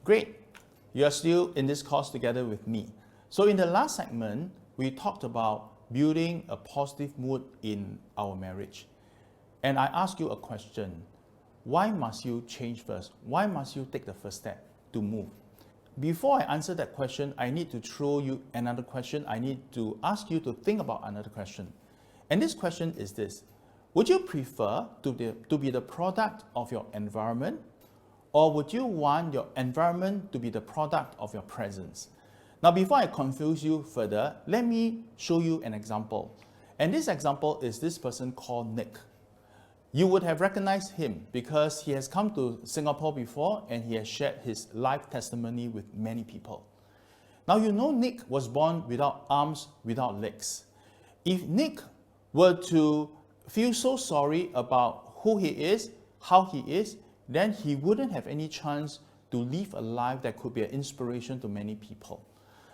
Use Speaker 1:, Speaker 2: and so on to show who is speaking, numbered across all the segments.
Speaker 1: Great, you are still in this course together with me. So in the last segment, we talked about building a positive mood in our marriage. And I asked you a question. Why must you change first? Why must you take the first step to move? Before I answer that question, I need to throw you another question. I need to ask you to think about another question. And this question is this. Would you prefer to be the product of your environment, or would you want your environment to be the product of your presence? Now, before I confuse you further, let me show you an example. And this example is this person called Nick. You would have recognized him because he has come to Singapore before and he has shared his life testimony with many people. Now, you know Nick was born without arms, without legs. If Nick were to feel so sorry about who he is, how he is, then he wouldn't have any chance to live a life that could be an inspiration to many people.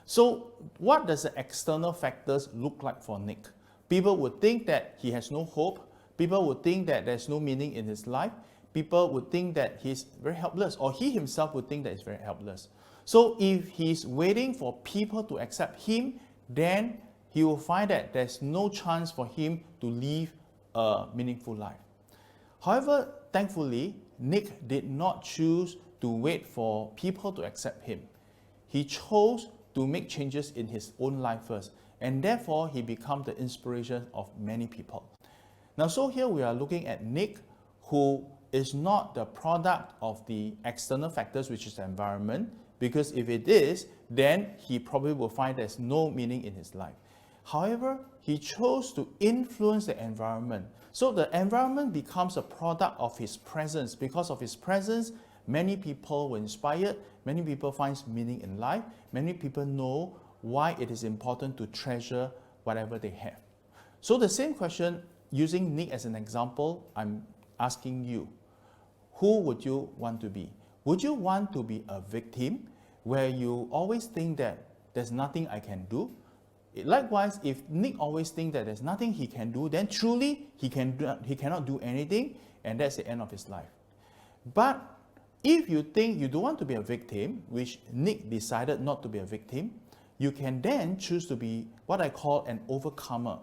Speaker 1: So what does the external factors look like for Nick? People would think that he has no hope. People would think that there's no meaning in his life. People would think that he's very helpless, or he himself would think that he's very helpless. So if he's waiting for people to accept him, then he will find that there's no chance for him to live a meaningful life. However, thankfully, Nick did not choose to wait for people to accept him. He chose to make changes in his own life first, and therefore he became the inspiration of many people. Now, so here we are looking at Nick, who is not the product of the external factors, which is the environment, because if it is, then he probably will find there's no meaning in his life. However, he chose to influence the environment. So the environment becomes a product of his presence. Because of his presence, many people were inspired, many people find meaning in life, many people know why it is important to treasure whatever they have. So the same question, using Nick as an example, I'm asking you, who would you want to be? Would you want to be a victim where you always think that there's nothing I can do? Likewise, if Nick always thinks that there's nothing he can do, then truly he cannot do anything, and that's the end of his life. But if you think you don't want to be a victim, which Nick decided not to be a victim, you can then choose to be what I call an overcomer.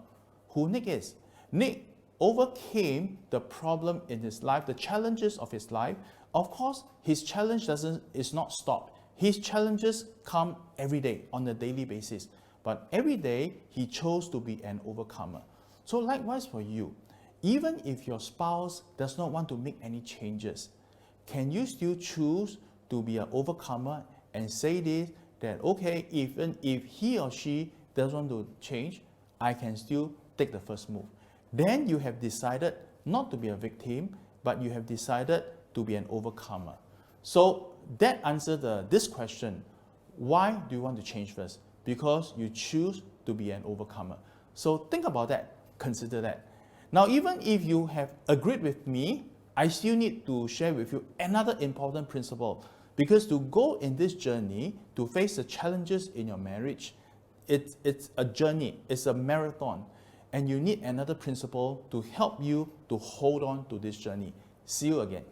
Speaker 1: Who Nick is? Nick overcame the problem in his life, the challenges of his life. Of course, his challenge is not stopped. His challenges come every day on a daily basis. But every day, he chose to be an overcomer. So likewise for you, even if your spouse does not want to make any changes, can you still choose to be an overcomer and say this, that okay, even if he or she doesn't want to change, I can still take the first move. Then you have decided not to be a victim, but you have decided to be an overcomer. So that answers this question, why do you want to change first? Because you choose to be an overcomer. So think about that, consider that. Now, even if you have agreed with me, I still need to share with you another important principle. Because to go in this journey, to face the challenges in your marriage, it's a journey, it's a marathon. And you need another principle to help you to hold on to this journey. See you again.